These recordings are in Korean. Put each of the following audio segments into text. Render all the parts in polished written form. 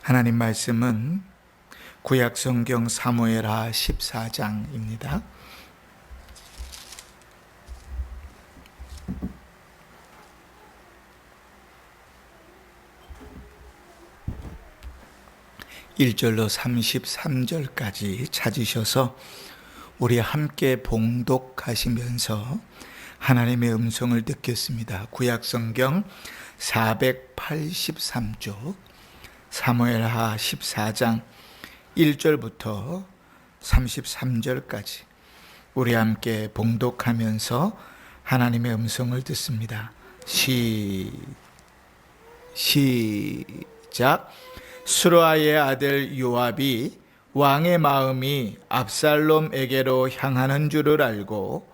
하나님 말씀은 구약성경 사무엘하 14장입니다. (1절로) (33절까지) 찾으셔서 우리 함께 봉독하시면서 하나님의 음성을 듣겠습니다. 구약성경 483쪽 사무엘하 14장 1절부터 33절까지 우리 함께 봉독하면서 하나님의 음성을 듣습니다. 시작. 수르아의 아들 요압이 왕의 마음이 압살롬에게로 향하는 줄을 알고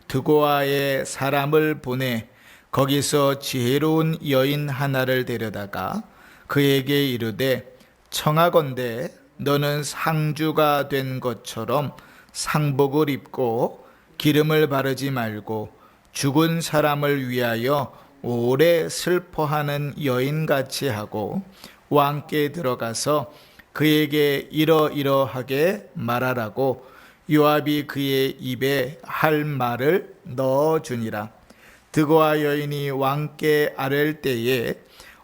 드고아에 사람을 보내 거기서 지혜로운 여인 하나를 데려다가 그에게 이르되, 청하건대 너는 상주가 된 것처럼 상복을 입고 기름을 바르지 말고 죽은 사람을 위하여 오래 슬퍼하는 여인같이 하고 왕께 들어가서 그에게 이러이러하게 말하라고 요압이 그의 입에 할 말을 넣어주니라. 드고아 여인이 왕께 아랠 때에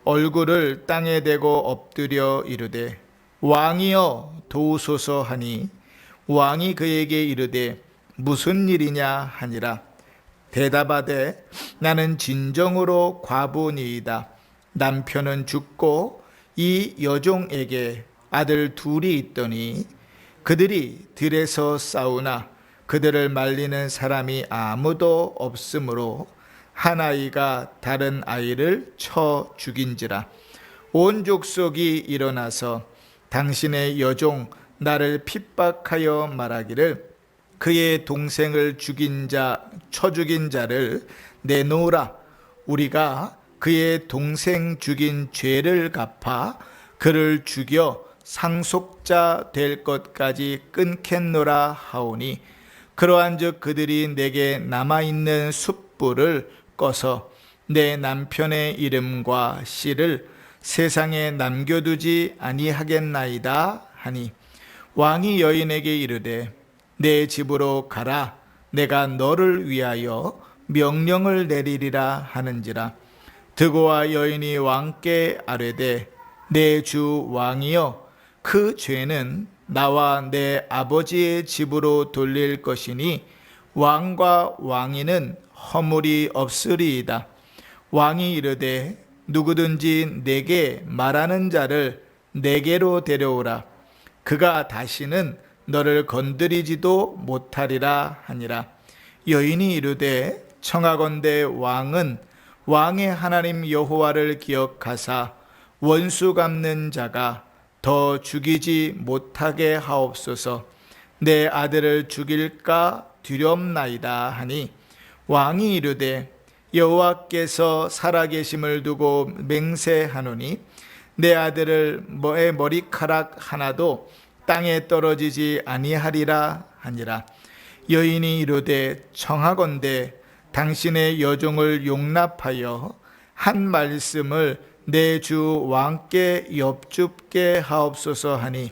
얼굴을 땅에 대고 엎드려 이르되, 왕이여 도우소서 하니 왕이 그에게 이르되, 무슨 일이냐 하니라. 대답하되, 나는 진정으로 과부니이다. 남편은 죽고 이 여종에게 아들 둘이 있더니 그들이 들에서 싸우나 그들을 말리는 사람이 아무도 없으므로 한 아이가 다른 아이를 쳐 죽인지라. 온 족속이 일어나서 당신의 여종 나를 핍박하여 말하기를, 그의 동생을 쳐 죽인 자를 내놓으라. 우리가 그의 동생 죽인 죄를 갚아 그를 죽여 상속자 될 것까지 끊겠노라 하오니, 그러한즉 그들이 내게 남아있는 숯불을 꺼서 내 남편의 이름과 씨를 세상에 남겨두지 아니하겠나이다 하니, 왕이 여인에게 이르되, 내 집으로 가라. 내가 너를 위하여 명령을 내리리라 하는지라. 드고아 여인이 왕께 아뢰되, 내 주 왕이여, 그 죄는 나와 내 아버지의 집으로 돌릴 것이니 왕과 왕위는 허물이 없으리이다. 왕이 이르되, 누구든지 내게 말하는 자를 내게로 데려오라. 그가 다시는 너를 건드리지도 못하리라 하니라. 여인이 이르되, 청하건대 왕은 왕의 하나님 여호와를 기억하사 원수 갚는 자가 더 죽이지 못하게 하옵소서. 내 아들을 죽일까 두렵나이다 하니, 왕이 이르되, 여호와께서 살아계심을 두고 맹세하노니 내 아들을 머리카락 하나도 땅에 떨어지지 아니하리라 하니라. 여인이 이르되, 청하건대 당신의 여종을 용납하여 한 말씀을 내 주 왕께 엽줍게 하옵소서 하니,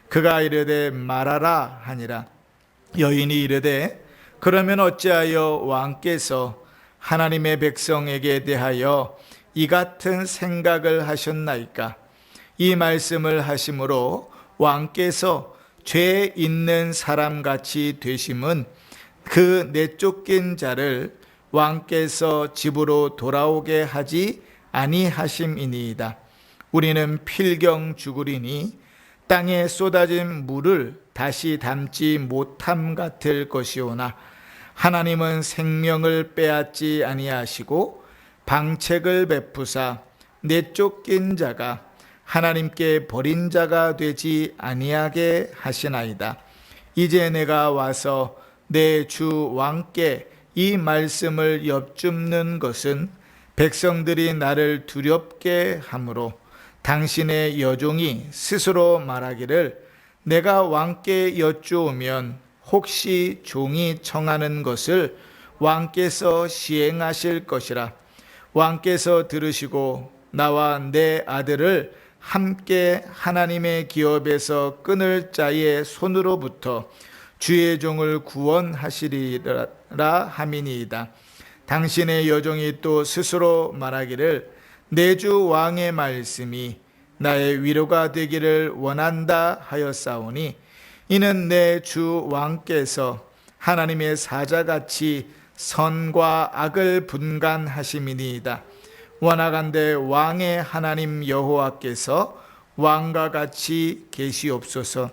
그가 이르되, 말하라 하니라. 여인이 이르되, 그러면 어찌하여 왕께서 하나님의 백성에게 대하여 이 같은 생각을 하셨나이까? 이 말씀을 하심으로 왕께서 죄 있는 사람같이 되심은 그 내쫓긴 자를 왕께서 집으로 돌아오게 하지 아니하심이니이다. 우리는 필경 죽으리니 땅에 쏟아진 물을 다시 담지 못함 같을 것이오나, 하나님은 생명을 빼앗지 아니하시고 방책을 베푸사 내쫓긴 자가 하나님께 버린 자가 되지 아니하게 하시나이다. 이제 내가 와서 내 주 왕께 이 말씀을 엽줍는 것은 백성들이 나를 두렵게 하므로 당신의 여종이 스스로 말하기를, 내가 왕께 여쭈오면 혹시 종이 청하는 것을 왕께서 시행하실 것이라. 왕께서 들으시고 나와 내 아들을 함께 하나님의 기업에서 끊을 자의 손으로부터 주의 종을 구원하시리라 함이니이다. 당신의 여종이 또 스스로 말하기를 내 주 왕의 말씀이 나의 위로가 되기를 원한다 하였사오니 이는 내 주 왕께서 하나님의 사자같이 선과 악을 분간하심이니이다. 원하간대 왕의 하나님 여호와께서 왕과 같이 계시옵소서.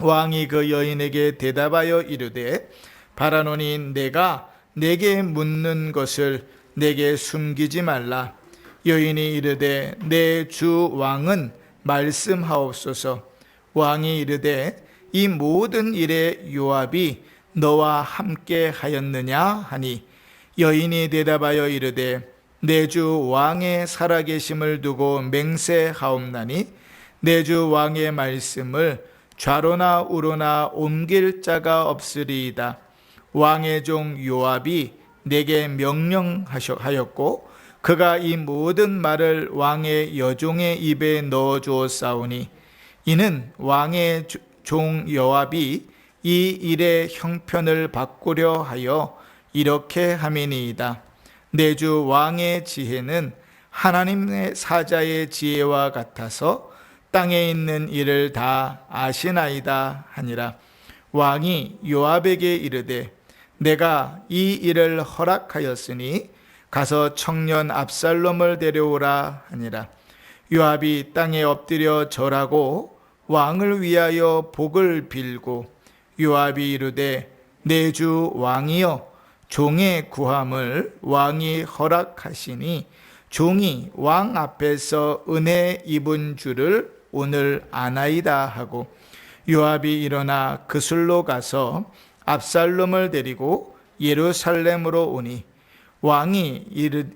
왕이 그 여인에게 대답하여 이르되 바라노니 내가 내게 묻는 것을 내게 숨기지 말라. 여인이 이르되 내 주 왕은 말씀하옵소서. 왕이 이르되 이 모든 일에 요압이 너와 함께 하였느냐 하니 여인이 대답하여 이르되 내 주 왕의 살아계심을 두고 맹세하옵나니 내 주 왕의 말씀을 좌로나 우로나 옮길 자가 없으리이다. 왕의 종 요압이 내게 명령하였고 그가 이 모든 말을 왕의 여종의 입에 넣어 주었사오니 이는 왕의 종 요압이 이 일의 형편을 바꾸려 하여 이렇게 함이니이다. 내 주 왕의 지혜는 하나님의 사자의 지혜와 같아서 땅에 있는 일을 다 아시나이다 하니라. 왕이 요압에게 이르되 내가 이 일을 허락하였으니 가서 청년 압살롬을 데려오라 하니라. 요압이 땅에 엎드려 절하고 왕을 위하여 복을 빌고 요압이 이르되 내 주 왕이여 종의 구함을 왕이 허락하시니 종이 왕 앞에서 은혜 입은 줄을 오늘 아나이다 하고 요압이 일어나 그술로 가서 압살롬을 데리고 예루살렘으로 오니 왕이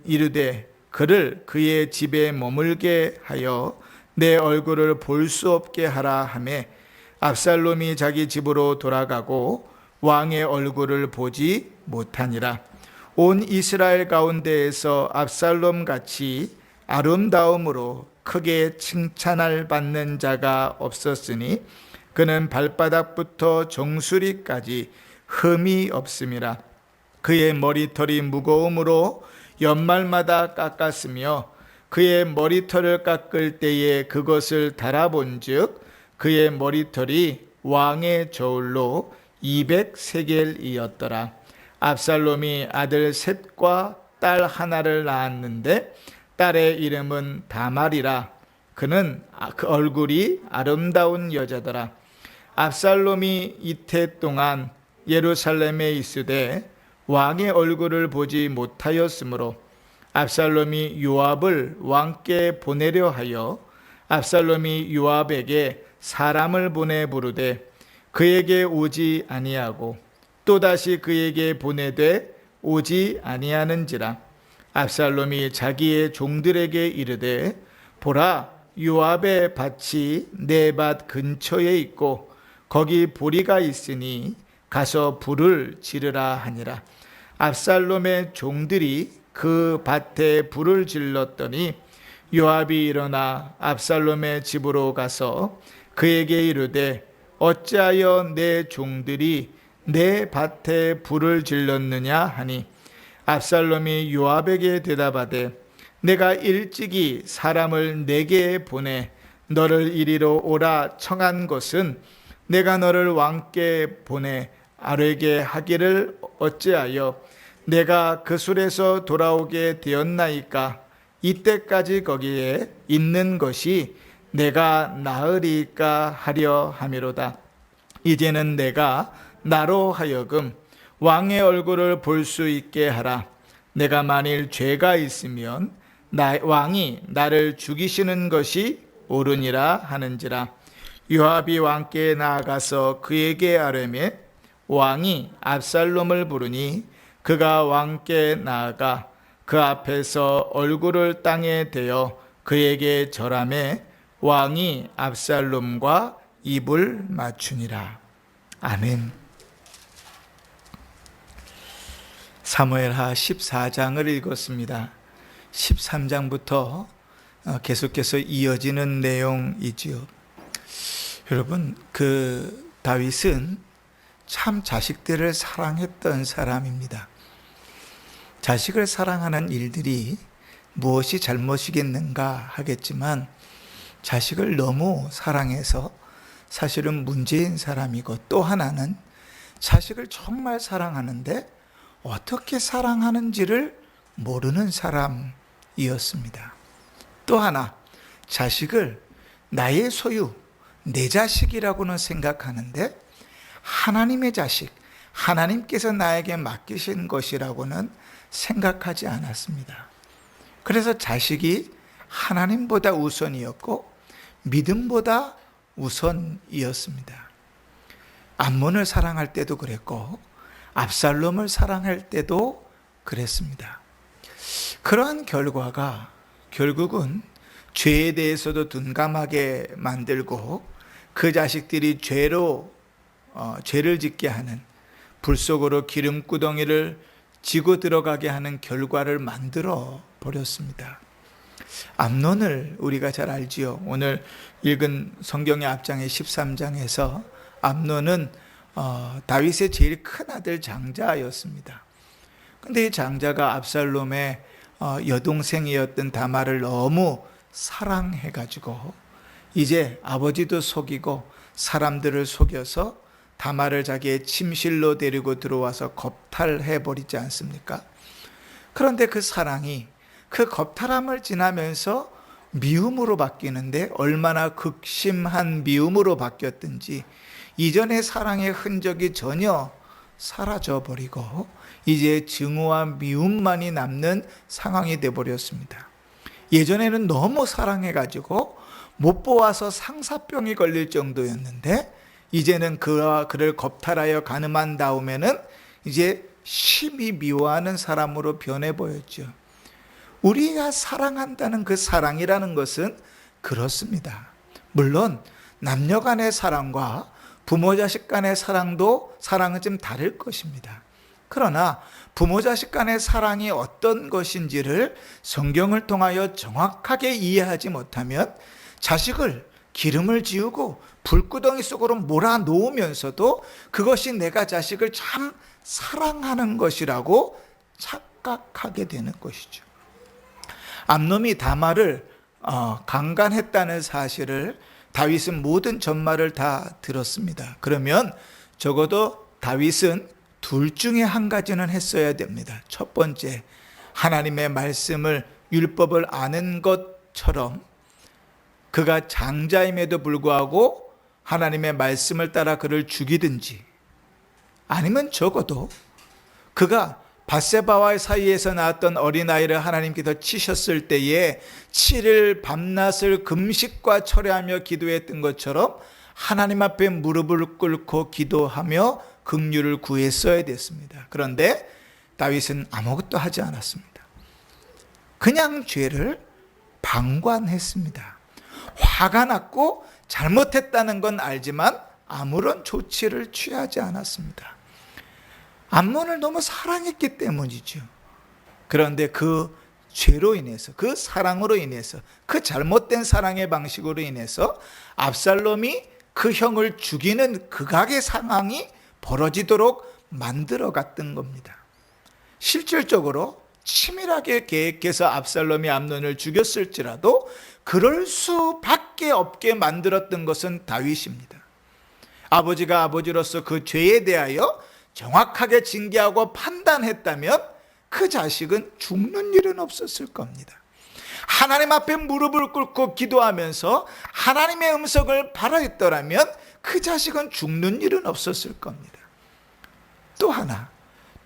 이르되 그를 그의 집에 머물게 하여 내 얼굴을 볼 수 없게 하라 하매 압살롬이 자기 집으로 돌아가고 왕의 얼굴을 보지 못하니라. 온 이스라엘 가운데에서 압살롬 같이 아름다움으로 크게 칭찬을 받는 자가 없었으니 그는 발바닥부터 정수리까지 흠이 없음이라. 그의 머리털이 무거움으로 연말마다 깎았으며 그의 머리털을 깎을 때에 그것을 달아본즉 그의 머리털이 왕의 저울로 200세겔이었더라. 압살롬이 아들 셋과 딸 하나를 낳았는데 딸의 이름은 다말이라. 그는 그 얼굴이 아름다운 여자더라. 압살롬이 이태 동안 예루살렘에 있으되 왕의 얼굴을 보지 못하였으므로 압살롬이 요압을 왕께 보내려 하여 압살롬이 요압에게 사람을 보내 부르되 그에게 오지 아니하고 또다시 그에게 보내되 오지 아니하는지라. 압살롬이 자기의 종들에게 이르되 보라 요압의 밭이 내 밭 근처에 있고 거기 보리가 있으니 가서 불을 지르라 하니라. 압살롬의 종들이 그 밭에 불을 질렀더니 요압이 일어나 압살롬의 집으로 가서 그에게 이르되 어찌하여 내 종들이 내 밭에 불을 질렀느냐 하니 압살롬이 요압에게 대답하되 내가 일찍이 사람을 내게 보내 너를 이리로 오라 청한 것은 내가 너를 왕께 보내 아뢰게 하기를 어찌하여 내가 그술에서 돌아오게 되었나이까. 이때까지 거기에 있는 것이 내가 나으리까 하려 함이로다. 이제는 내가 나로 하여금 왕의 얼굴을 볼 수 있게 하라. 내가 만일 죄가 있으면 왕이 나를 죽이시는 것이 옳으니라 하는지라. 요압이 왕께 나아가서 그에게 아뢰매 왕이 압살롬을 부르니 그가 왕께 나아가 그 앞에서 얼굴을 땅에 대어 그에게 절하매 왕이 압살롬과 입을 맞추니라. 아멘. 사무엘하 14장을 읽었습니다. 13장부터 계속해서 이어지는 내용이지요. 여러분, 그 다윗은 참 자식들을 사랑했던 사람입니다. 자식을 사랑하는 일들이 무엇이 잘못이겠는가 하겠지만 자식을 너무 사랑해서 사실은 문제인 사람이고, 또 하나는 자식을 정말 사랑하는데 어떻게 사랑하는지를 모르는 사람이었습니다. 또 하나, 자식을 나의 소유, 내 자식이라고는 생각하는데 하나님의 자식, 하나님께서 나에게 맡기신 것이라고는 생각하지 않았습니다. 그래서 자식이 하나님보다 우선이었고 믿음보다 우선이었습니다. 암몬을 사랑할 때도 그랬고 압살롬을 사랑할 때도 그랬습니다. 그러한 결과가 결국은 죄에 대해서도 둔감하게 만들고 그 자식들이 죄를 짓게 하는, 불 속으로 기름구덩이를 지고 들어가게 하는 결과를 만들어 버렸습니다. 암논을 우리가 잘 알지요. 오늘 읽은 성경의 앞장의 13장에서 암논은 다윗의 제일 큰 아들 장자였습니다. 근데 이 장자가 압살롬의 여동생이었던 다말을 너무 사랑해가지고 이제 아버지도 속이고 사람들을 속여서 다말을 자기의 침실로 데리고 들어와서 겁탈해버리지 않습니까? 그런데 그 사랑이 그 겁탈함을 지나면서 미움으로 바뀌는데 얼마나 극심한 미움으로 바뀌었든지 이전의 사랑의 흔적이 전혀 사라져버리고 이제 증오와 미움만이 남는 상황이 되어버렸습니다. 예전에는 너무 사랑해가지고 못 보아서 상사병이 걸릴 정도였는데 이제는 그를 겁탈하여 가늠한 다음에는 이제 심히 미워하는 사람으로 변해 보였죠. 우리가 사랑한다는 그 사랑이라는 것은 그렇습니다. 물론 남녀 간의 사랑과 부모 자식 간의 사랑은 좀 다를 것입니다. 그러나 부모 자식 간의 사랑이 어떤 것인지를 성경을 통하여 정확하게 이해하지 못하면 자식을 기름을 지우고 불구덩이 속으로 몰아놓으면서도 그것이 내가 자식을 참 사랑하는 것이라고 착각하게 되는 것이죠. 암논이 다말을 강간했다는 사실을 다윗은 모든 전말을 다 들었습니다. 그러면 적어도 다윗은 둘 중에 한 가지는 했어야 됩니다. 첫 번째, 하나님의 말씀을, 율법을 아는 것처럼 그가 장자임에도 불구하고 하나님의 말씀을 따라 그를 죽이든지, 아니면 적어도 그가 밧세바와 사이에서 낳았던 어린아이를 하나님께서 치셨을 때에 7일 밤낮을 금식과 철회하며 기도했던 것처럼 하나님 앞에 무릎을 꿇고 기도하며 긍휼을 구했어야 됐습니다. 그런데 다윗은 아무것도 하지 않았습니다. 그냥 죄를 방관했습니다. 화가 났고 잘못했다는 건 알지만 아무런 조치를 취하지 않았습니다. 암논을 너무 사랑했기 때문이죠. 그런데 그 죄로 인해서, 그 사랑으로 인해서, 그 잘못된 사랑의 방식으로 인해서 압살롬이 그 형을 죽이는 극악의 상황이 벌어지도록 만들어갔던 겁니다. 실질적으로 치밀하게 계획해서 압살롬이 암논을 죽였을지라도 그럴 수밖에 없게 만들었던 것은 다윗입니다. 아버지가 아버지로서 그 죄에 대하여 정확하게 징계하고 판단했다면 그 자식은 죽는 일은 없었을 겁니다. 하나님 앞에 무릎을 꿇고 기도하면서 하나님의 음성을 바라했더라면 그 자식은 죽는 일은 없었을 겁니다. 또 하나,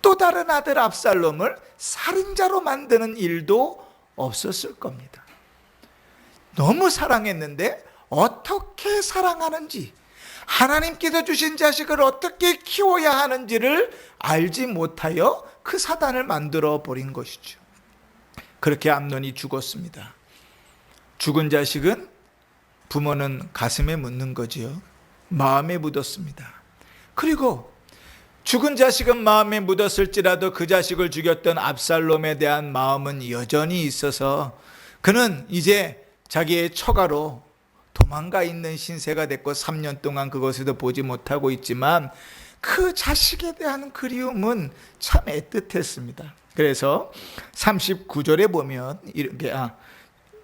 또 다른 아들 압살롬을 살인자로 만드는 일도 없었을 겁니다. 너무 사랑했는데 어떻게 사랑하는지, 하나님께서 주신 자식을 어떻게 키워야 하는지를 알지 못하여 그 사단을 만들어 버린 것이죠. 그렇게 암논이 죽었습니다. 죽은 자식은 부모는 가슴에 묻는 거지요. 마음에 묻었습니다. 그리고 죽은 자식은 마음에 묻었을지라도 그 자식을 죽였던 압살롬에 대한 마음은 여전히 있어서 그는 이제 자기의 처가로 도망가 있는 신세가 됐고 3년 동안 그것에도 보지 못하고 있지만 그 자식에 대한 그리움은 참 애틋했습니다. 그래서 39절에 보면 이렇게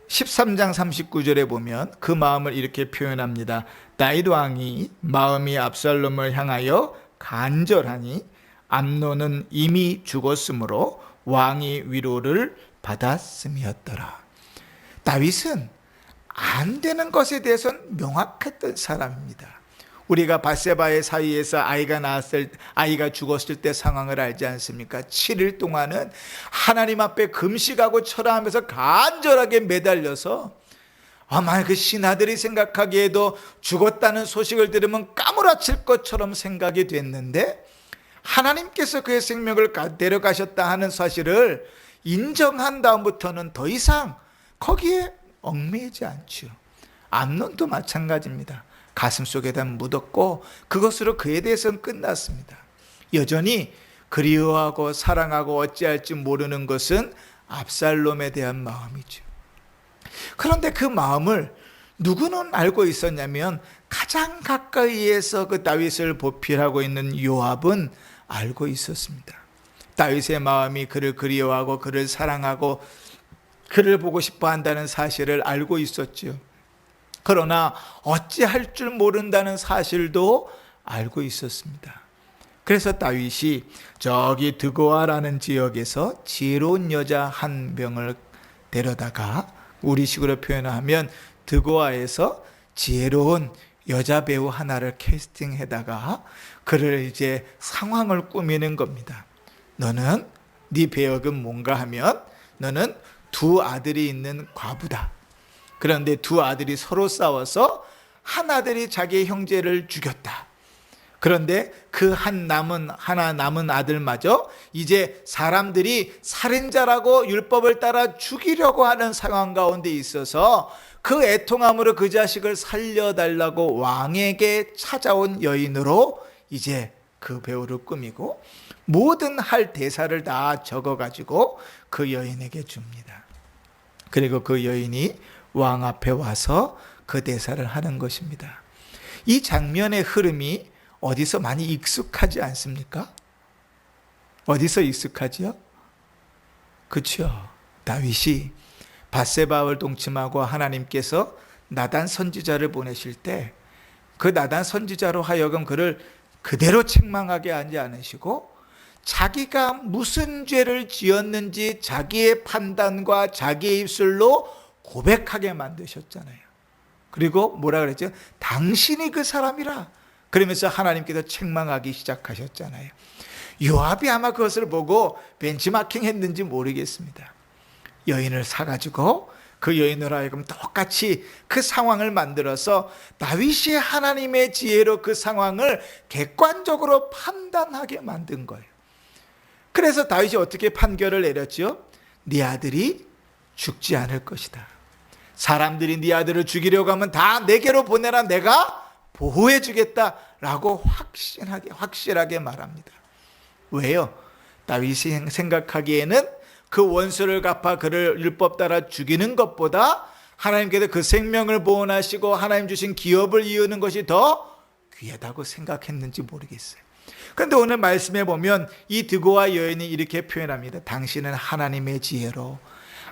13장 39절에 보면 그 마음을 이렇게 표현합니다. 다윗 왕이 마음이 압살롬을 향하여 간절하니 암논은 이미 죽었으므로 왕이 위로를 받았음이었더라. 다윗은 안 되는 것에 대해서는 명확했던 사람입니다. 우리가 밧세바의 사이에서 아이가 죽었을 때 상황을 알지 않습니까? 7일 동안은 하나님 앞에 금식하고 철화하면서 간절하게 매달려서 아마 그 신하들이 생각하기에도 죽었다는 소식을 들으면 까무라칠 것처럼 생각이 됐는데 하나님께서 그의 생명을 데려가셨다 하는 사실을 인정한 다음부터는 더 이상 거기에 얽매이지 않죠. 암논도 마찬가지입니다. 가슴속에다 묻었고 그것으로 그에 대해서는 끝났습니다. 여전히 그리워하고 사랑하고 어찌할지 모르는 것은 압살롬에 대한 마음이죠. 그런데 그 마음을 누구는 알고 있었냐면 가장 가까이에서 그 다윗을 보필하고 있는 요압은 알고 있었습니다. 다윗의 마음이 그를 그리워하고 그를 사랑하고 그를 보고 싶어 한다는 사실을 알고 있었죠. 그러나 어찌할 줄 모른다는 사실도 알고 있었습니다. 그래서 다윗이 저기 드고아라는 지역에서 지혜로운 여자 한 명을 데려다가 우리식으로 표현하면 드고아에서 지혜로운 여자 배우 하나를 캐스팅해다가 그를 이제 상황을 꾸미는 겁니다. 너는 네 배역은 뭔가 하면 너는 두 아들이 있는 과부다. 그런데 두 아들이 서로 싸워서 한 아들이 자기의 형제를 죽였다. 그런데 그 하나 남은 아들마저 이제 사람들이 살인자라고 율법을 따라 죽이려고 하는 상황 가운데 있어서 그 애통함으로 그 자식을 살려달라고 왕에게 찾아온 여인으로 이제 그 배우를 꾸미고 모든 할 대사를 다 적어가지고 그 여인에게 줍니다. 그리고 그 여인이 왕 앞에 와서 그 대사를 하는 것입니다. 이 장면의 흐름이 어디서 많이 익숙하지 않습니까? 어디서 익숙하지요? 그렇죠. 다윗이 밧세바를 동침하고 하나님께서 나단 선지자를 보내실 때 그 나단 선지자로 하여금 그를 그대로 책망하게 하지 않으시고 자기가 무슨 죄를 지었는지 자기의 판단과 자기의 입술로 고백하게 만드셨잖아요. 그리고 뭐라 그랬죠? 당신이 그 사람이라. 그러면서 하나님께서 책망하기 시작하셨잖아요. 요압이 아마 그것을 보고 벤치마킹 했는지 모르겠습니다. 여인을 사가지고 그 여인으로 하여금 똑같이 그 상황을 만들어서 다윗이 하나님의 지혜로 그 상황을 객관적으로 판단하게 만든 거예요. 그래서 다윗이 어떻게 판결을 내렸죠? 네 아들이 죽지 않을 것이다. 사람들이 네 아들을 죽이려고 하면 다 내게로 보내라. 내가 보호해 주겠다라고 확실하게 말합니다. 왜요? 다윗이 생각하기에는 그 원수를 갚아 그를 율법 따라 죽이는 것보다 하나님께서 그 생명을 보존하시고 하나님 주신 기업을 이루는 것이 더 귀하다고 생각했는지 모르겠어요. 그런데 오늘 말씀에 보면 이 드고아 여인이 이렇게 표현합니다. 당신은 하나님의 지혜로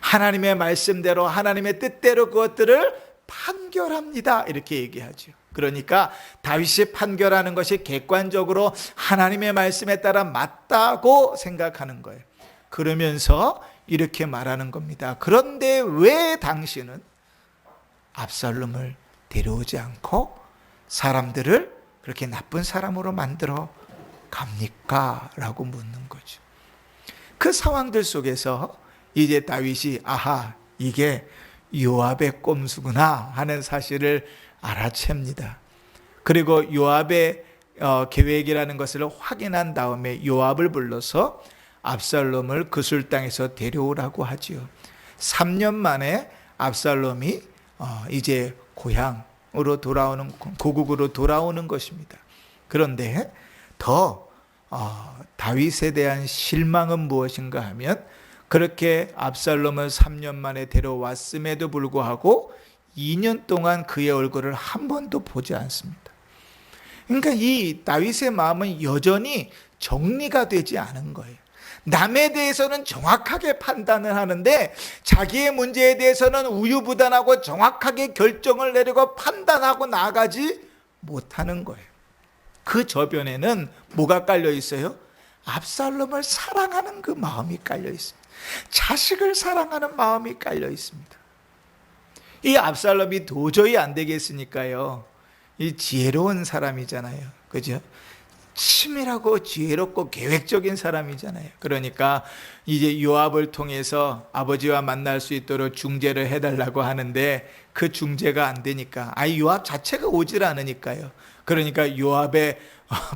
하나님의 말씀대로 하나님의 뜻대로 그것들을 판결합니다. 이렇게 얘기하죠. 그러니까 다윗이 판결하는 것이 객관적으로 하나님의 말씀에 따라 맞다고 생각하는 거예요. 그러면서 이렇게 말하는 겁니다. 그런데 왜 당신은 압살롬을 데려오지 않고 사람들을 그렇게 나쁜 사람으로 만들어 갑니까? 라고 묻는 거죠. 그 상황들 속에서 이제 다윗이 아하, 이게 요압의 꼼수구나 하는 사실을 알아챕니다. 그리고 요압의 계획이라는 것을 확인한 다음에 요압을 불러서 압살롬을 그술 땅에서 데려오라고 하지요. 3년 만에 압살롬이 이제 고향으로 돌아오는, 고국으로 돌아오는 것입니다. 그런데 더 다윗에 대한 실망은 무엇인가 하면 그렇게 압살롬을 3년 만에 데려왔음에도 불구하고 2년 동안 그의 얼굴을 한 번도 보지 않습니다. 그러니까 이 다윗의 마음은 여전히 정리가 되지 않은 거예요. 남에 대해서는 정확하게 판단을 하는데 자기의 문제에 대해서는 우유부단하고 정확하게 결정을 내리고 판단하고 나아가지 못하는 거예요. 그 저변에는 뭐가 깔려 있어요? 압살롬을 사랑하는 그 마음이 깔려 있습니다. 자식을 사랑하는 마음이 깔려 있습니다. 이 압살롬이 도저히 안 되겠으니까요, 이 지혜로운 사람이잖아요, 그죠? 치밀하고 지혜롭고 계획적인 사람이잖아요. 그러니까 이제 요압을 통해서 아버지와 만날 수 있도록 중재를 해달라고 하는데 그 중재가 안 되니까, 요압 자체가 오질 않으니까요. 그러니까 요압의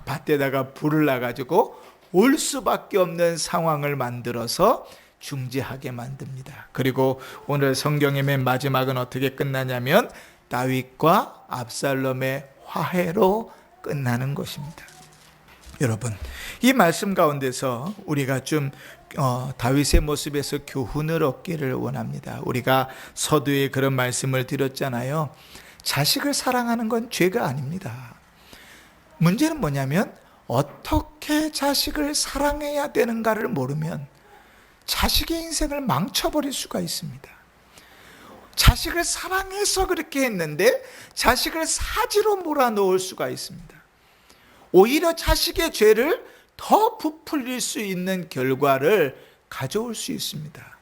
밭에다가 불을 놔가지고 올 수밖에 없는 상황을 만들어서 중재하게 만듭니다. 그리고 오늘 성경의 맨 마지막은 어떻게 끝나냐면 다윗과 압살롬의 화해로 끝나는 것입니다. 여러분, 이 말씀 가운데서 우리가 좀 다윗의 모습에서 교훈을 얻기를 원합니다. 우리가 서두에 그런 말씀을 드렸잖아요. 자식을 사랑하는 건 죄가 아닙니다. 문제는 뭐냐면 어떻게 자식을 사랑해야 되는가를 모르면 자식의 인생을 망쳐버릴 수가 있습니다. 자식을 사랑해서 그렇게 했는데 자식을 사지로 몰아넣을 수가 있습니다. 오히려 자식의 죄를 더 부풀릴 수 있는 결과를 가져올 수 있습니다.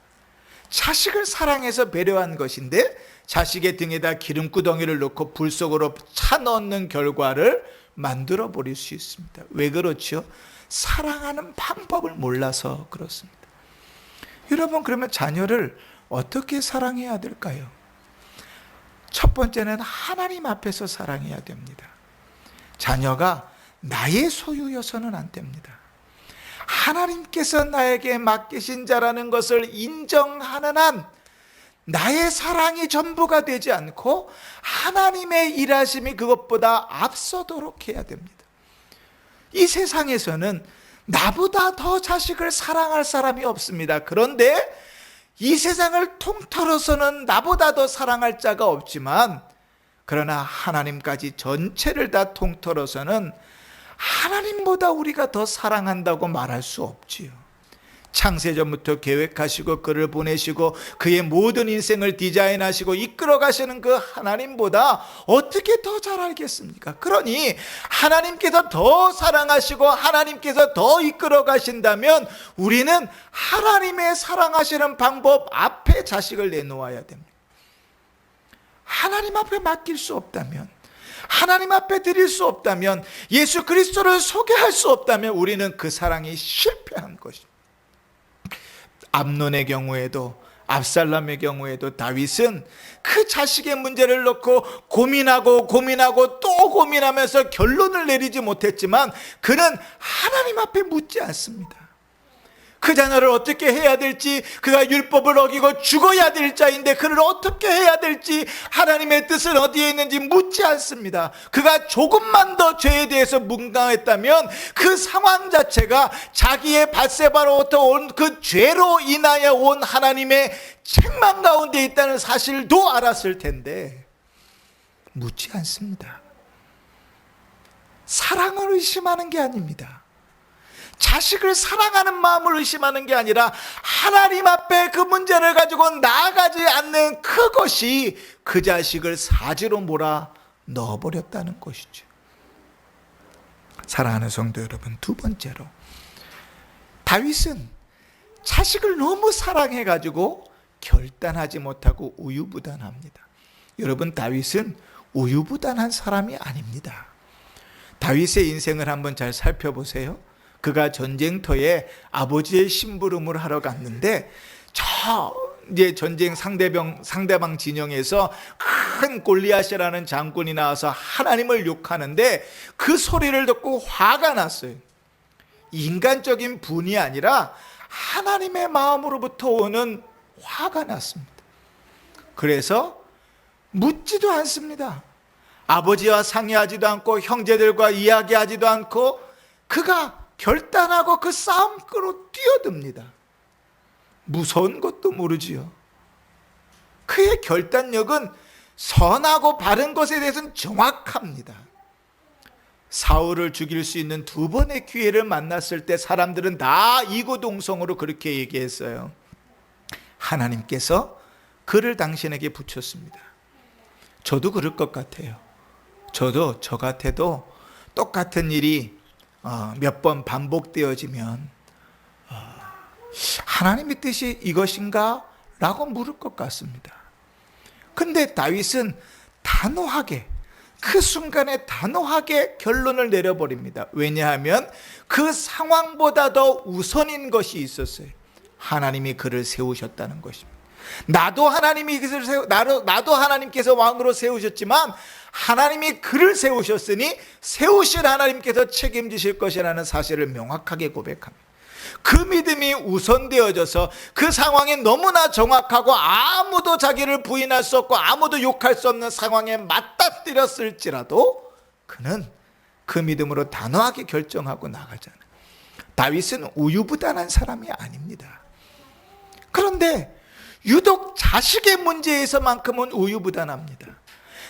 자식을 사랑해서 배려한 것인데 자식의 등에다 기름구덩이를 넣고 불 속으로 차 넣는 결과를 만들어 버릴 수 있습니다. 왜 그렇죠? 사랑하는 방법을 몰라서 그렇습니다. 여러분, 그러면 자녀를 어떻게 사랑해야 될까요? 첫 번째는 하나님 앞에서 사랑해야 됩니다. 자녀가 나의 소유여서는 안 됩니다. 하나님께서 나에게 맡기신 자라는 것을 인정하는 한 나의 사랑이 전부가 되지 않고 하나님의 일하심이 그것보다 앞서도록 해야 됩니다. 이 세상에서는 나보다 더 자식을 사랑할 사람이 없습니다. 그런데 이 세상을 통틀어서는 나보다 더 사랑할 자가 없지만, 그러나 하나님까지 전체를 다 통틀어서는 하나님보다 우리가 더 사랑한다고 말할 수 없지요. 창세전부터 계획하시고 그를 보내시고 그의 모든 인생을 디자인하시고 이끌어 가시는 그 하나님보다 어떻게 더 잘 알겠습니까? 그러니 하나님께서 더 사랑하시고 하나님께서 더 이끌어 가신다면 우리는 하나님의 사랑하시는 방법 앞에 자식을 내놓아야 됩니다. 하나님 앞에 맡길 수 없다면, 하나님 앞에 드릴 수 없다면, 예수 그리스도를 소개할 수 없다면 우리는 그 사랑이 실패한 것입니다. 암논의 경우에도, 압살롬의 경우에도 다윗은 그 자식의 문제를 놓고 고민하고 또 고민하면서 결론을 내리지 못했지만 그는 하나님 앞에 묻지 않습니다. 그 자녀를 어떻게 해야 될지, 그가 율법을 어기고 죽어야 될 자인데 그를 어떻게 해야 될지, 하나님의 뜻은 어디에 있는지 묻지 않습니다. 그가 조금만 더 죄에 대해서 문강했다면 그 상황 자체가 자기의 밧세바로부터 온 그 죄로 인하여 온 하나님의 책망 가운데 있다는 사실도 알았을 텐데 묻지 않습니다. 사랑을 의심하는 게 아닙니다. 자식을 사랑하는 마음을 의심하는 게 아니라 하나님 앞에 그 문제를 가지고 나아가지 않는 그것이 그 자식을 사지로 몰아 넣어버렸다는 것이죠. 사랑하는 성도 여러분, 두 번째로 다윗은 자식을 너무 사랑해가지고 결단하지 못하고 우유부단합니다. 여러분, 다윗은 우유부단한 사람이 아닙니다. 다윗의 인생을 한번 잘 살펴보세요. 그가 전쟁터에 아버지의 심부름을 하러 갔는데 이제 전쟁 상대방 진영에서 큰 골리앗이라는 장군이 나와서 하나님을 욕하는데 그 소리를 듣고 화가 났어요. 인간적인 분이 아니라 하나님의 마음으로부터 오는 화가 났습니다. 그래서 묻지도 않습니다. 아버지와 상의하지도 않고 형제들과 이야기하지도 않고 그가 결단하고 그 싸움터로 뛰어듭니다. 무서운 것도 모르지요. 그의 결단력은 선하고 바른 것에 대해서는 정확합니다. 사울을 죽일 수 있는 두 번의 기회를 만났을 때 사람들은 다 이구동성으로 그렇게 얘기했어요. 하나님께서 그를 당신에게 붙였습니다. 저도 그럴 것 같아요. 저도 저 같아도 똑같은 일이 몇 번 반복되어지면 하나님의 뜻이 이것인가? 라고 물을 것 같습니다. 근데 다윗은 단호하게, 그 순간에 단호하게 결론을 내려버립니다. 왜냐하면 그 상황보다 더 우선인 것이 있었어요. 하나님이 그를 세우셨다는 것입니다. 나도 하나님께서 왕으로 세우셨지만 하나님이 그를 세우셨으니 세우신 하나님께서 책임지실 것이라는 사실을 명확하게 고백합니다. 그 믿음이 우선되어져서 그 상황이 너무나 정확하고 아무도 자기를 부인할 수 없고 아무도 욕할 수 없는 상황에 맞닥뜨렸을지라도 그는 그 믿음으로 단호하게 결정하고 나가잖아요. 다윗은 우유부단한 사람이 아닙니다. 그런데 유독 자식의 문제에서만큼은 우유부단합니다.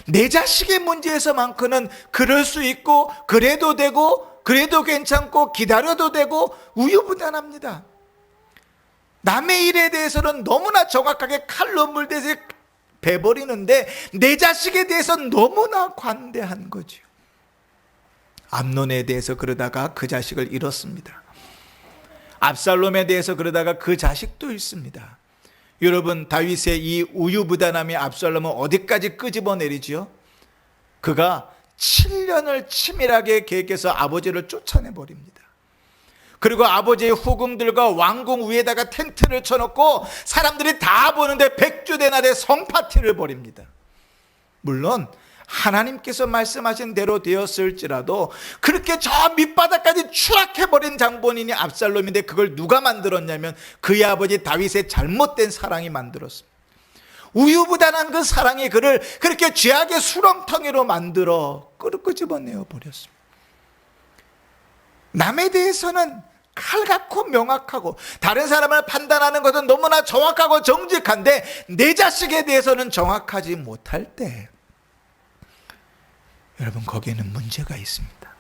내 자식의 문제에서만큼은 그럴 수 있고 그래도 되고 그래도 괜찮고 기다려도 되고 우유부단합니다. 남의 일에 대해서는 너무나 정확하게 칼로 물대서 베버리는데 내 자식에 대해서는 너무나 관대한 거죠. 암논에 대해서 그러다가 그 자식을 잃었습니다. 압살롬에 대해서 그러다가 그 자식도 잃습니다. 여러분, 다윗의 이 우유부단함이 압살롬을 어디까지 끄집어내리지요? 그가 7년을 치밀하게 계획해서 아버지를 쫓아내버립니다. 그리고 아버지의 후궁들과 왕궁 위에다가 텐트를 쳐놓고 사람들이 다 보는데 백주대낮에 성파티를 벌입니다. 물론 하나님께서 말씀하신 대로 되었을지라도 그렇게 저 밑바닥까지 추락해버린 장본인이 압살롬인데 그걸 누가 만들었냐면 그의 아버지 다윗의 잘못된 사랑이 만들었습니다. 우유부단한 그 사랑이 그를 그렇게 죄악의 수렁텅이로 만들어 끄집어내어 버렸습니다. 남에 대해서는 칼같고 명확하고 다른 사람을 판단하는 것은 너무나 정확하고 정직한데 내 자식에 대해서는 정확하지 못할 때 여러분, 거기에는 문제가 있습니다.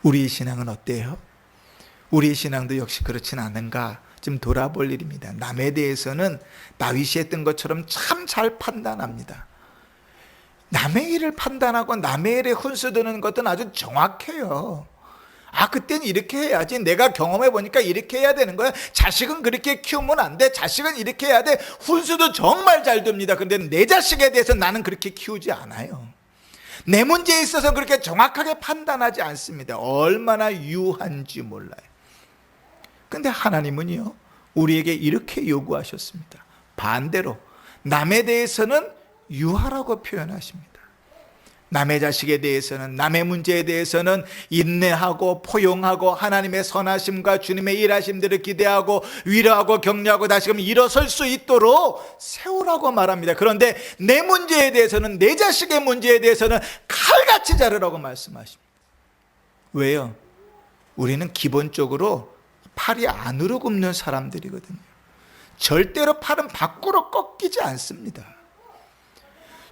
우리의 신앙은 어때요? 우리의 신앙도 역시 그렇진 않은가 좀 돌아볼 일입니다. 남에 대해서는 다윗이 했던 것처럼 참 잘 판단합니다. 남의 일을 판단하고 남의 일에 훈수두는 것은 아주 정확해요. 그땐 이렇게 해야지. 내가 경험해 보니까 이렇게 해야 되는 거야. 자식은 그렇게 키우면 안 돼. 자식은 이렇게 해야 돼. 훈수도 정말 잘 둡니다. 그런데 내 자식에 대해서 나는 그렇게 키우지 않아요. 내 문제에 있어서 그렇게 정확하게 판단하지 않습니다. 얼마나 유한지 몰라요. 근데 하나님은요, 우리에게 이렇게 요구하셨습니다. 반대로 남에 대해서는 유하라고 표현하십니다. 남의 자식에 대해서는, 남의 문제에 대해서는 인내하고 포용하고 하나님의 선하심과 주님의 일하심들을 기대하고 위로하고 격려하고 다시금 일어설 수 있도록 세우라고 말합니다. 그런데 내 문제에 대해서는, 내 자식의 문제에 대해서는 칼같이 자르라고 말씀하십니다. 왜요? 우리는 기본적으로 팔이 안으로 굽는 사람들이거든요. 절대로 팔은 밖으로 꺾이지 않습니다.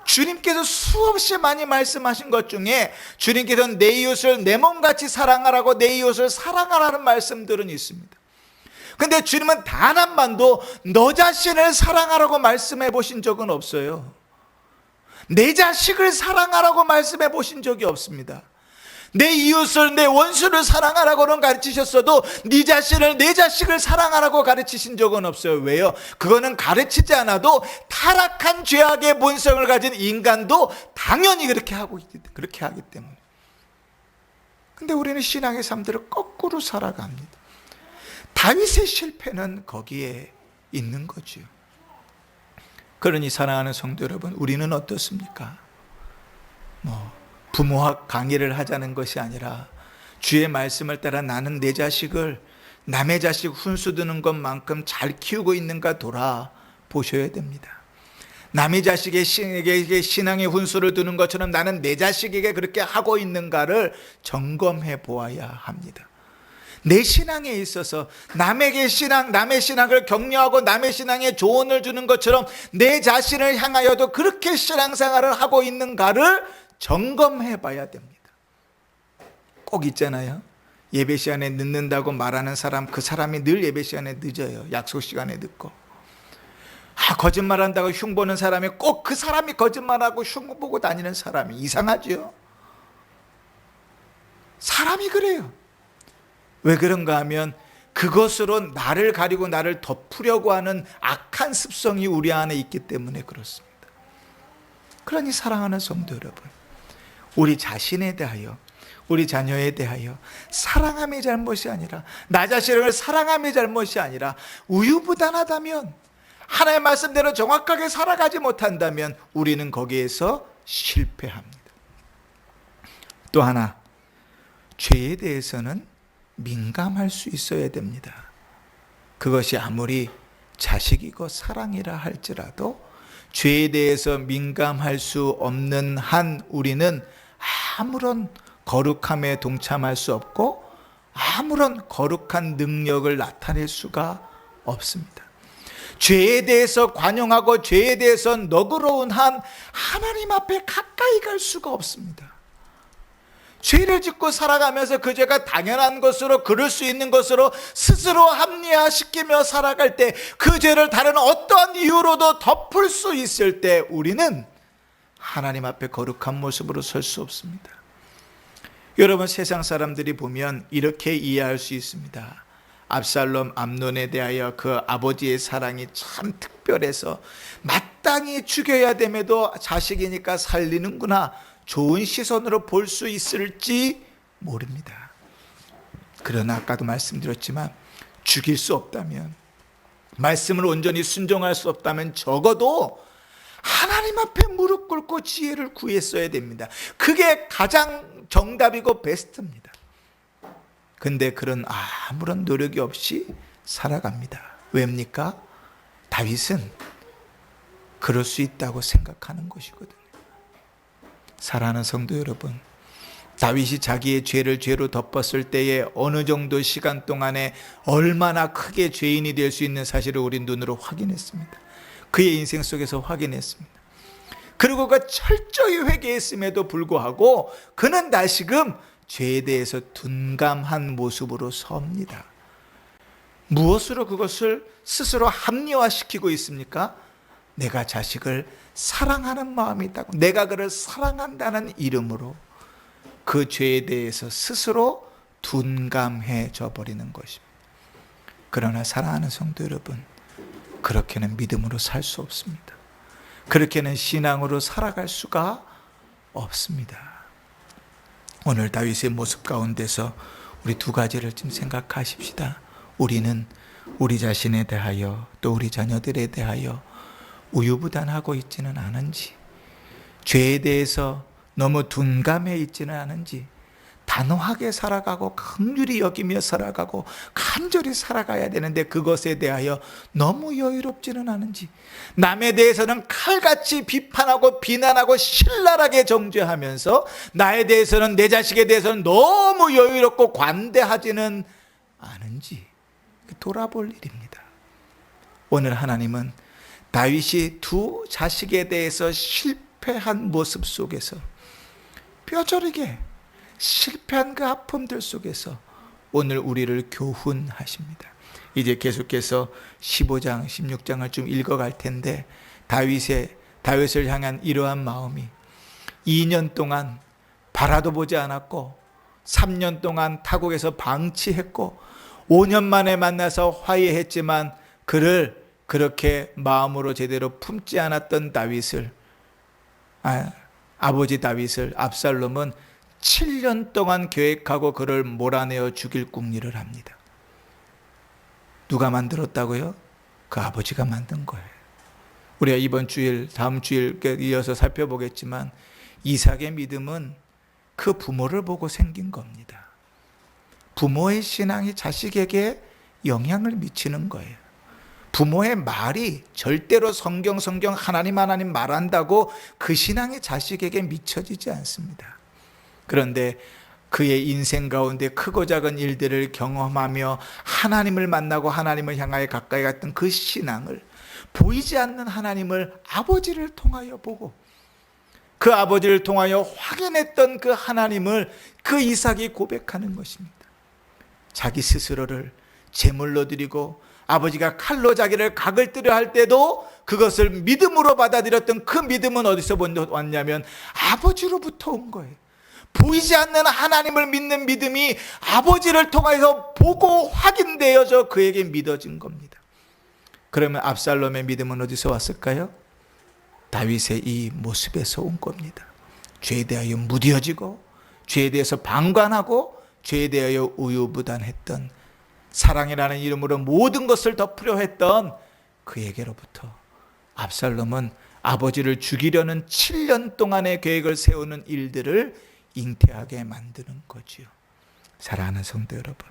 주님께서 수없이 많이 말씀하신 것 중에 주님께서는 내 이웃을 내 몸같이 사랑하라고, 내 이웃을 사랑하라는 말씀들은 있습니다. 근데 주님은 단 한 번도 너 자신을 사랑하라고 말씀해 보신 적은 없어요. 내 자식을 사랑하라고 말씀해 보신 적이 없습니다. 내 이웃을, 내 원수를 사랑하라고는 가르치셨어도 네 자신을, 내 자식을 사랑하라고 가르치신 적은 없어요. 왜요? 그거는 가르치지 않아도 타락한 죄악의 본성을 가진 인간도 당연히 그렇게 하기 때문에. 근데 우리는 신앙의 삶들을 거꾸로 살아갑니다. 다윗의 실패는 거기에 있는 거죠. 그러니 사랑하는 성도 여러분, 우리는 어떻습니까? 부모학 강의를 하자는 것이 아니라 주의 말씀을 따라 나는 내 자식을 남의 자식 훈수두는 것만큼 잘 키우고 있는가 돌아보셔야 됩니다. 남의 자식에게 신앙의 훈수를 두는 것처럼 나는 내 자식에게 그렇게 하고 있는가를 점검해 보아야 합니다. 내 신앙에 있어서 남의 신앙을 격려하고 남의 신앙에 조언을 주는 것처럼 내 자신을 향하여도 그렇게 신앙생활을 하고 있는가를 점검해 봐야 됩니다. 꼭 있잖아요. 예배 시간에 늦는다고 말하는 사람, 그 사람이 늘 예배 시간에 늦어요. 약속 시간에 늦고. 거짓말한다고 흉보는 사람이 꼭 그 사람이 거짓말하고 흉보고 다니는 사람이 이상하죠. 사람이 그래요. 왜 그런가 하면 그것으로 나를 가리고 나를 덮으려고 하는 악한 습성이 우리 안에 있기 때문에 그렇습니다. 그러니 사랑하는 성도 여러분, 우리 자신에 대하여, 우리 자녀에 대하여 사랑함이 잘못이 아니라, 나 자신을 사랑함이 잘못이 아니라 우유부단하다면, 하나님의 말씀대로 정확하게 살아가지 못한다면 우리는 거기에서 실패합니다. 또 하나, 죄에 대해서는 민감할 수 있어야 됩니다. 그것이 아무리 자식이고 사랑이라 할지라도 죄에 대해서 민감할 수 없는 한 우리는 아무런 거룩함에 동참할 수 없고 아무런 거룩한 능력을 나타낼 수가 없습니다. 죄에 대해서 관용하고 죄에 대해서 너그러운 한 하나님 앞에 가까이 갈 수가 없습니다. 죄를 짓고 살아가면서 그 죄가 당연한 것으로, 그럴 수 있는 것으로 스스로 합리화시키며 살아갈 때, 그 죄를 다른 어떠한 이유로도 덮을 수 있을 때 우리는 하나님 앞에 거룩한 모습으로 설 수 없습니다. 여러분, 세상 사람들이 보면 이렇게 이해할 수 있습니다. 압살롬, 암논에 대하여 그 아버지의 사랑이 참 특별해서 마땅히 죽여야 됨에도 자식이니까 살리는구나, 좋은 시선으로 볼 수 있을지 모릅니다. 그러나 아까도 말씀드렸지만 죽일 수 없다면, 말씀을 온전히 순종할 수 없다면 적어도 하나님 앞에 무릎 꿇고 지혜를 구했어야 됩니다. 그게 가장 정답이고 베스트입니다. 근데 그런 아무런 노력이 없이 살아갑니다. 왜입니까? 다윗은 그럴 수 있다고 생각하는 것이거든요. 사랑하는 성도 여러분, 다윗이 자기의 죄를 죄로 덮었을 때에 어느 정도 시간 동안에 얼마나 크게 죄인이 될 수 있는 사실을 우리 눈으로 확인했습니다. 그의 인생 속에서 확인했습니다. 그리고 그 철저히 회개했음에도 불구하고 그는 다시금 죄에 대해서 둔감한 모습으로 섭니다. 무엇으로 그것을 스스로 합리화시키고 있습니까? 내가 자식을 사랑하는 마음이 있다고, 내가 그를 사랑한다는 이름으로 그 죄에 대해서 스스로 둔감해져 버리는 것입니다. 그러나 사랑하는 성도 여러분, 그렇게는 믿음으로 살 수 없습니다. 그렇게는 신앙으로 살아갈 수가 없습니다. 오늘 다윗의 모습 가운데서 우리 두 가지를 좀 생각하십시다. 우리는 우리 자신에 대하여 또 우리 자녀들에 대하여 우유부단하고 있지는 않은지, 죄에 대해서 너무 둔감해 있지는 않은지, 단호하게 살아가고 긍휼히 여기며 살아가고 간절히 살아가야 되는데 그것에 대하여 너무 여유롭지는 않은지, 남에 대해서는 칼같이 비판하고 비난하고 신랄하게 정죄하면서 나에 대해서는, 내 자식에 대해서는 너무 여유롭고 관대하지는 않은지 돌아볼 일입니다. 오늘 하나님은 다윗이 두 자식에 대해서 실패한 모습 속에서, 뼈저리게 실패한 그 아픔들 속에서 오늘 우리를 교훈하십니다. 이제 계속해서 15장, 16장을 좀 읽어갈 텐데, 다윗을 향한 이러한 마음이 2년 동안 바라도 보지 않았고 3년 동안 타국에서 방치했고 5년 만에 만나서 화해했지만 그를 그렇게 마음으로 제대로 품지 않았던 다윗을, 아버지 다윗을 압살롬은 7년 동안 계획하고 그를 몰아내어 죽일 궁리를 합니다. 누가 만들었다고요? 그 아버지가 만든 거예요. 우리가 이번 주일, 다음 주일 이어서 살펴보겠지만 이삭의 믿음은 그 부모를 보고 생긴 겁니다. 부모의 신앙이 자식에게 영향을 미치는 거예요. 부모의 말이 절대로 성경 하나님 말한다고 그 신앙이 자식에게 미쳐지지 않습니다. 그런데 그의 인생 가운데 크고 작은 일들을 경험하며 하나님을 만나고 하나님을 향하여 가까이 갔던 그 신앙을, 보이지 않는 하나님을 아버지를 통하여 보고 그 아버지를 통하여 확인했던 그 하나님을 그 이삭이 고백하는 것입니다. 자기 스스로를 제물로 드리고 아버지가 칼로 자기를 각을 뜨려 할 때도 그것을 믿음으로 받아들였던 그 믿음은 어디서 왔냐면 아버지로부터 온 거예요. 보이지 않는 하나님을 믿는 믿음이 아버지를 통해서 보고 확인되어져 그에게 믿어진 겁니다. 그러면 압살롬의 믿음은 어디서 왔을까요? 다윗의 이 모습에서 온 겁니다. 죄에 대하여 무뎌지고 죄에 대해서 방관하고 죄에 대하여 우유부단했던, 사랑이라는 이름으로 모든 것을 덮으려 했던 그에게로부터 압살롬은 아버지를 죽이려는 7년 동안의 계획을 세우는 일들을 잉태하게 만드는 거지요. 사랑하는 성도 여러분,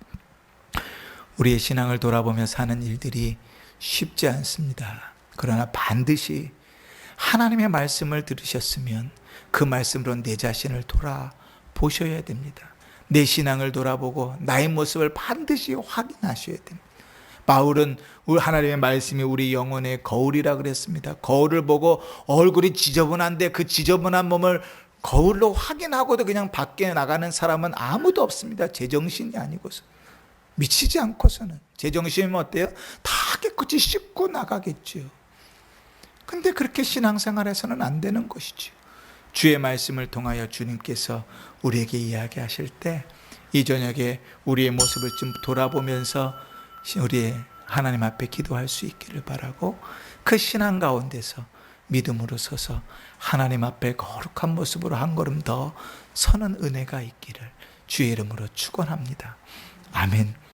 우리의 신앙을 돌아보며 사는 일들이 쉽지 않습니다. 그러나 반드시 하나님의 말씀을 들으셨으면 그 말씀으로 내 자신을 돌아보셔야 됩니다. 내 신앙을 돌아보고 나의 모습을 반드시 확인하셔야 됩니다. 바울은 하나님의 말씀이 우리 영혼의 거울이라 그랬습니다. 거울을 보고 얼굴이 지저분한데 그 지저분한 몸을 거울로 확인하고도 그냥 밖에 나가는 사람은 아무도 없습니다. 제정신이 아니고서, 미치지 않고서는. 제정신이면 어때요? 다 깨끗이 씻고 나가겠죠. 근데 그렇게 신앙생활에서는 안 되는 것이죠. 주의 말씀을 통하여 주님께서 우리에게 이야기하실 때 이 저녁에 우리의 모습을 좀 돌아보면서 우리의 하나님 앞에 기도할 수 있기를 바라고, 그 신앙 가운데서 믿음으로 서서 하나님 앞에 거룩한 모습으로 한 걸음 더 서는 은혜가 있기를 주의 이름으로 축원합니다. 아멘.